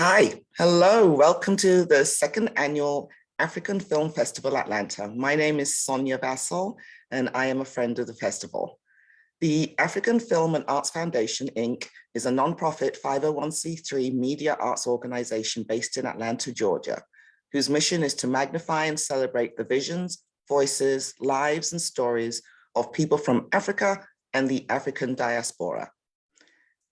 Hi, hello, welcome to the second annual African Film Festival Atlanta. My name is Sonia Vassell, and I am a friend of the festival. The African Film and Arts Foundation, Inc. is a nonprofit 501c3 media arts organization based in Atlanta, Georgia, whose mission is to magnify and celebrate the visions, voices, lives, and stories of people from Africa and the African diaspora.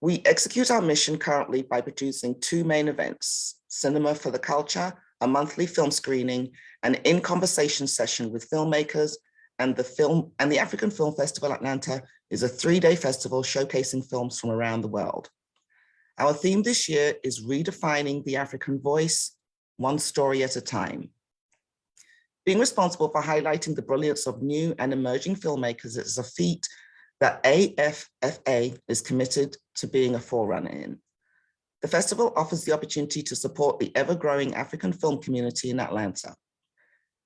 We execute our mission currently by producing two main events: Cinema for the Culture, a monthly film screening, and in conversation session with filmmakers, and the African Film Festival Atlanta is a 3-day festival showcasing films from around the world. Our theme this year is redefining the African voice, one story at a time. Being responsible for highlighting the brilliance of new and emerging filmmakers is a feat that AFFA is committed to being a forerunner in. The festival offers the opportunity to support the ever-growing African film community in Atlanta.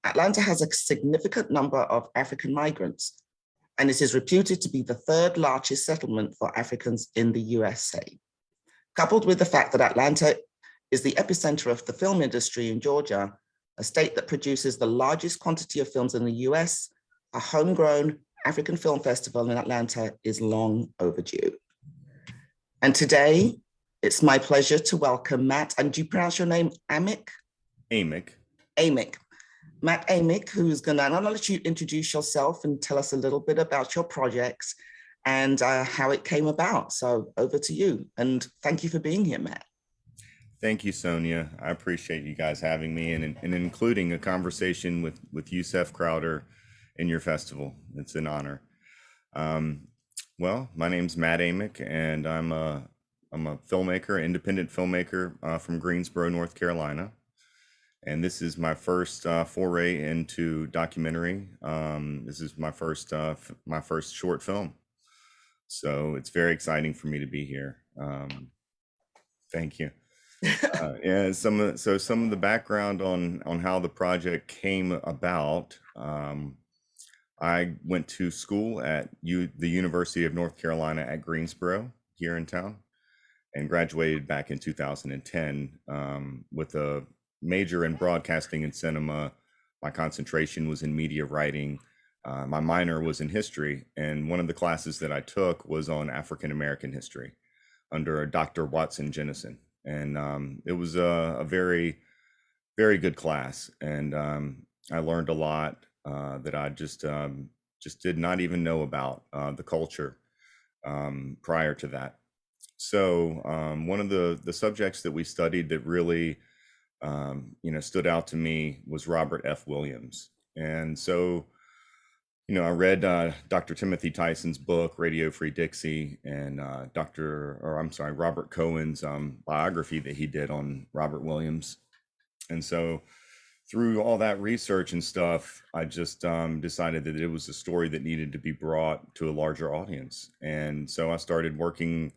Atlanta has a significant number of African migrants, and it is reputed to be the third largest settlement for Africans in the USA. Coupled with the fact that Atlanta is the epicenter of the film industry in Georgia, a state that produces the largest quantity of films in the US, a homegrown African Film Festival in Atlanta is long overdue. And today, it's my pleasure to welcome Matt, and do you pronounce your name Amick? Amick. Amick. Matt Amick, who's gonna, I'm gonna let you introduce yourself and tell us a little bit about your projects and how it came about. So over to you, and thank you for being here, Matt. Thank you, Sonia. I appreciate you guys having me and including a conversation with Yusef Crowder in your festival. It's an honor. Well, my name's Matt Amick, and I'm a filmmaker, independent filmmaker from Greensboro, North Carolina. And this is my first foray into documentary. This is my first short film. So it's very exciting for me to be here. Thank you. Yeah, some of the background on how the project came about. I went to school at the University of North Carolina at Greensboro here in town, and graduated back in 2010 with a major in broadcasting and cinema. My concentration was in media writing. My minor was in history, and one of the classes that I took was on African American history under Dr. Watson Jennison. And it was a very, very good class. And I learned a lot that I just did not even know about the culture prior to that. So one of the subjects that we studied that really stood out to me was Robert F. Williams. And so I read Dr. Timothy Tyson's book, Radio Free Dixie, and Robert Cohen's biography that he did on Robert Williams. And so through all that research and stuff, I just decided that it was a story that needed to be brought to a larger audience. And so I started working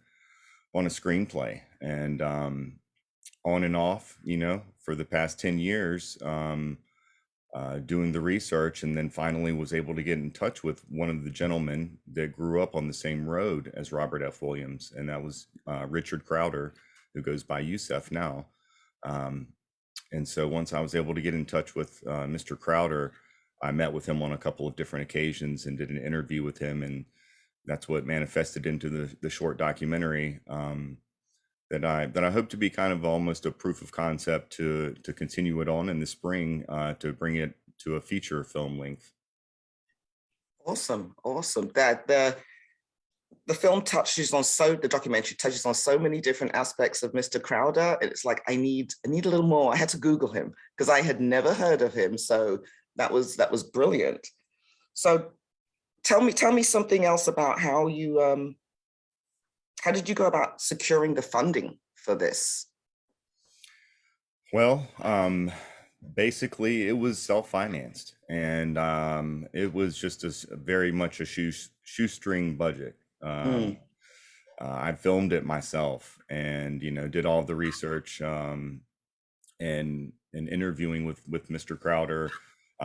on a screenplay, and on and off, for the past 10 years, doing the research, and then finally was able to get in touch with one of the gentlemen that grew up on the same road as Robert F. Williams, and that was Richard Crowder, who goes by Yusef now. And so once I was able to get in touch with Mr. Crowder, I met with him on a couple of different occasions and did an interview with him, and that's what manifested into the short documentary that I hope to be kind of almost a proof of concept to continue it on in the spring to bring it to a feature film length. Awesome. That the documentary touches on so many different aspects of Mr. Crowder. It's like I need a little more. I had to Google him because I had never heard of him. So that was brilliant. So tell me something else about how did you go about securing the funding for this? Well, basically it was self-financed, and it was just very much a shoestring budget. I filmed it myself, and did all the research and interviewing with Mr. Crowder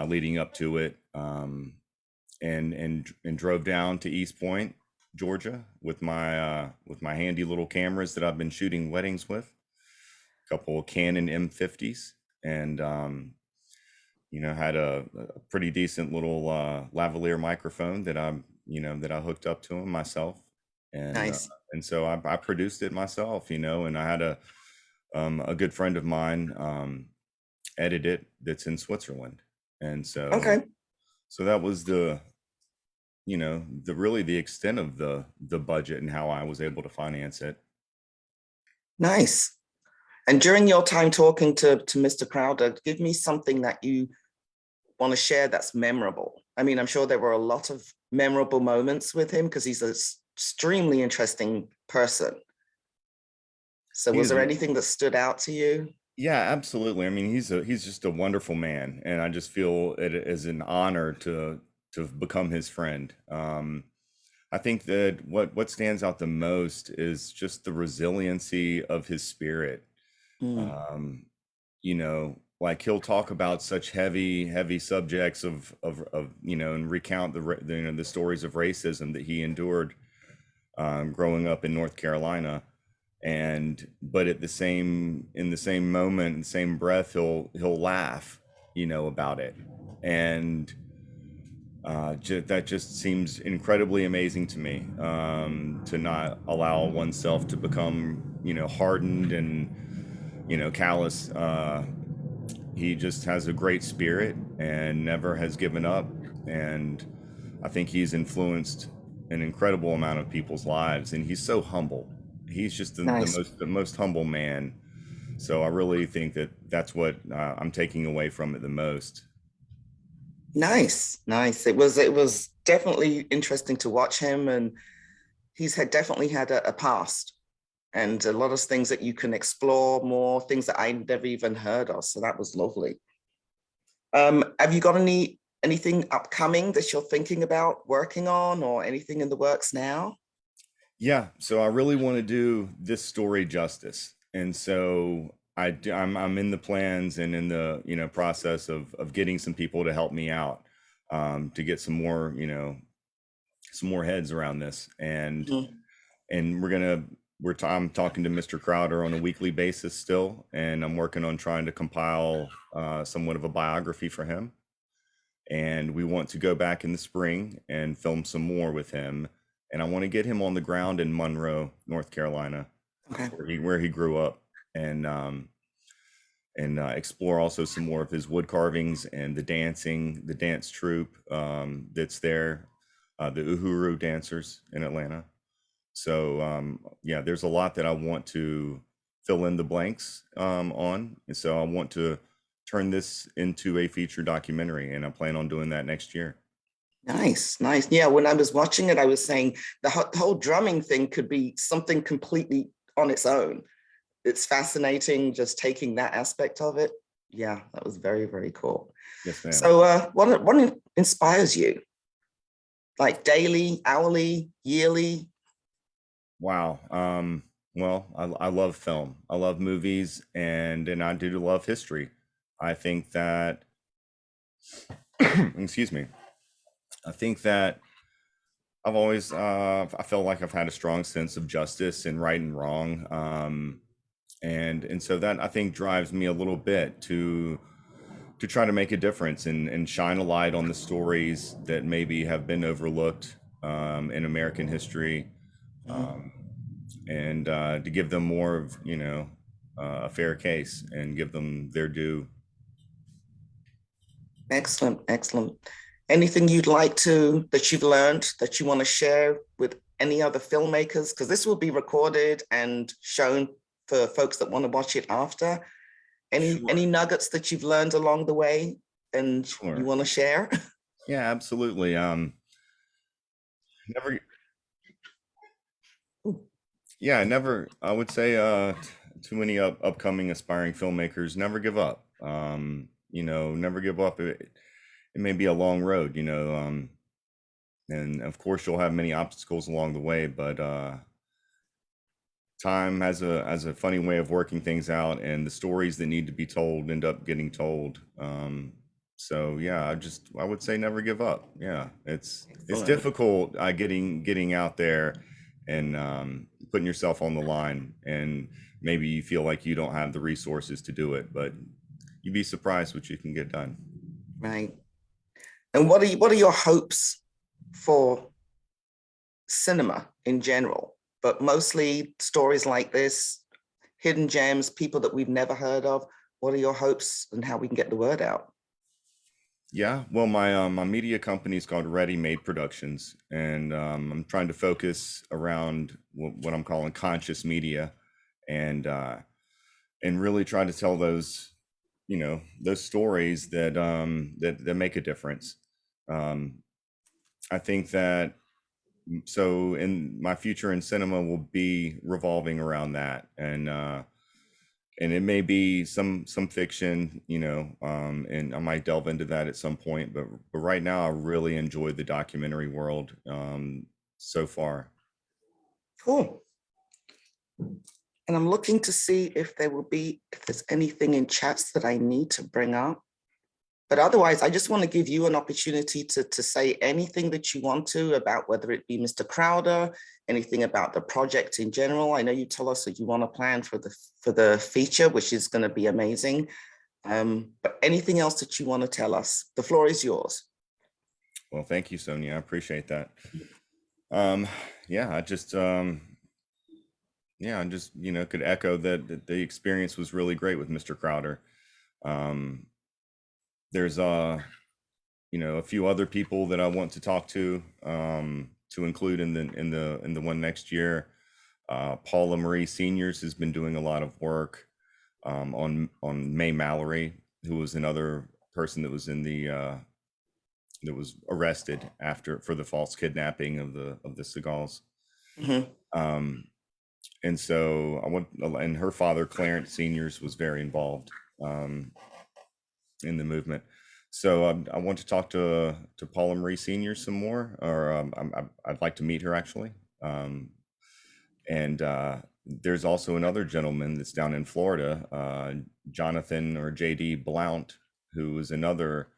leading up to it, and drove down to East Point, Georgia, with my handy little cameras that I've been shooting weddings with. couple of Canon M50s, and had a pretty decent little lavalier microphone that I hooked up to him myself, and uh, Nice. and so I produced it myself, and I had a good friend of mine edit it that's in Switzerland, and Okay. so that was the really the extent of the budget and how I was able to finance it. Nice. And during your time talking to Mr. Crowder, give me something that you want to share that's memorable. I mean, I'm sure there were a lot of memorable moments with him because he's an extremely interesting person. So He was is, there anything that stood out to you? yeah, absolutely. I mean, he's just a wonderful man, and I just feel it is an honor to become his friend. I think that what stands out the most is just the resiliency of his spirit. Mm, Um, like he'll talk about such heavy subjects of and recount the stories of racism that he endured growing up in North Carolina, and but at the same in the same moment, in the same breath, he'll laugh, about it, and that just seems incredibly amazing to me, to not allow oneself to become hardened and callous. He just has a great spirit and never has given up, and I think he's influenced an incredible amount of people's lives, and he's so humble. He's just nice. the most humble man. So I really think that that's what I'm taking away from it the most. Nice. Nice. It was definitely interesting to watch him, and he's had definitely had a past and a lot of things that you can explore more, things that I never even heard of. So that was lovely. Have you got anything upcoming that you're thinking about working on or anything in the works now? Yeah, so I really want to do this story justice, and so I'm in the plans and in the process of getting some people to help me out, to get some more heads around this, Mhm. and I'm talking to Mr. Crowder on a weekly basis still, and I'm working on trying to compile somewhat of a biography for him, and we want to go back in the spring and film some more with him, and I want to get him on the ground in Monroe, North Carolina, Okay. where he grew up, and explore also some more of his wood carvings and the dance troupe that's there, the Uhuru dancers in Atlanta. So yeah, there's a lot that I want to fill in the blanks on, and so I want to turn this into a feature documentary, and I plan on doing that next year. Nice, nice. Yeah, when I was watching it, I was saying the whole drumming thing could be something completely on its own. It's fascinating just taking that aspect of it. Yeah, that was very, very cool. Yes, ma'am. So, what inspires you? Like daily, hourly, yearly? Wow. Well, I love film. I love movies, and I do love history. I think that, excuse me. I think that I felt like I've had a strong sense of justice and right and wrong, and so that I think drives me a little bit to try to make a difference and shine a light on the stories that maybe have been overlooked in American history, Mhm. um, and to give them more of a fair case and give them their due. Excellent, excellent. Anything you'd like to that you've learned that you want to share with any other filmmakers? Because this will be recorded and shown for folks that want to watch it after. Any Sure, nuggets that you've learned along the way and you sure, want to share? yeah, absolutely. Never, yeah, never. I would say to any upcoming aspiring filmmakers, never give up. Never give up. It may be a long road, and of course you'll have many obstacles along the way, but time has a funny way of working things out, and the stories that need to be told end up getting told. So yeah, I would say never give up. Yeah, it's Excellent. difficult getting out there and putting yourself on the line and maybe you feel like you don't have the resources to do it, but you'd be surprised what you can get done. Right. And what are your hopes for cinema in general, but mostly stories like this, hidden gems, people that we've never heard of? What are your hopes and how we can get the word out? Yeah, well, my media company is called Ready Made Productions, and I'm trying to focus around what I'm calling conscious media, and really try to tell those, those stories that make a difference. Um, I think that so in my future in cinema will be revolving around that, and it may be some fiction, and I might delve into that at some point, but right now I really enjoy the documentary world so far. Cool. And I'm looking to see if there's anything in chats that I need to bring up. But otherwise, I just want to give you an opportunity to say anything that you want to about whether it be Mr. Crowder, anything about the project in general. I know you tell us that you want to plan for the feature, which is going to be amazing. But anything else that you want to tell us, the floor is yours. Well, thank you, Sonia. I appreciate that. Yeah, I just could echo that the experience was really great with Mr. Crowder. Um, there's a few other people that I want to talk to include in the one next year. Paula Marie Seniors has been doing a lot of work on May Mallory, who was another person that was that was arrested for the false kidnapping of the Segals. Mhm. And so and her father Clarence Seniors was very involved in the movement. So I want to talk to Paula Marie Senior some more, or I'd like to meet her actually. And there's also another gentleman that's down in Florida, Jonathan or JD Blount, who is another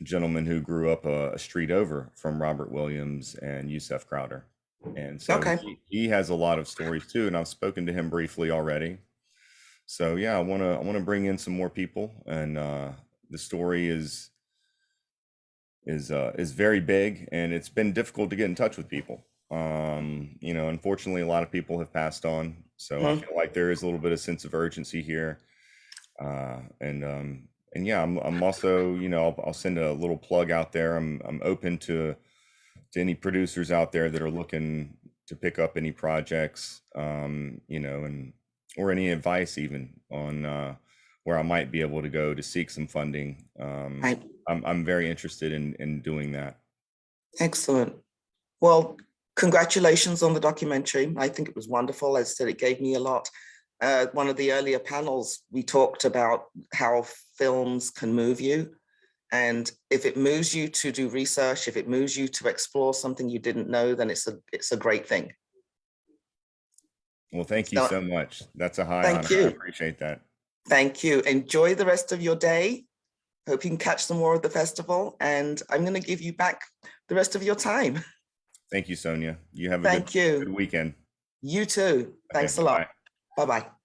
gentleman who grew up a street over from Robert Williams and Yusef Crowder. And so Okay. he has a lot of stories too, and I've spoken to him briefly already. So yeah, I want to bring in some more people, and the story is very big, and it's been difficult to get in touch with people. Unfortunately, a lot of people have passed on, so I Mhm. feel like there is a little bit of sense of urgency here. And yeah, I'm also, I'll send a little plug out there. I'm open to any producers out there that are looking to pick up any projects, and or any advice even on where I might be able to go to seek some funding. Right. I'm very interested in doing that. Excellent. Well, congratulations on the documentary. I think it was wonderful. As I said, it gave me a lot. One of the earlier panels, we talked about how films can move you. And if it moves you to do research, if it moves you to explore something you didn't know, then it's a great thing. Well, thank you So so much. That's a high thank honor. I you. appreciate that. Thank you. Enjoy the rest of your day. Hope you can catch some more of the festival. And I'm going to give you back the rest of your time. Thank you, Sonia. You have a Thank good you. weekend. You too. Okay, Thanks a bye-bye. lot. Bye-bye.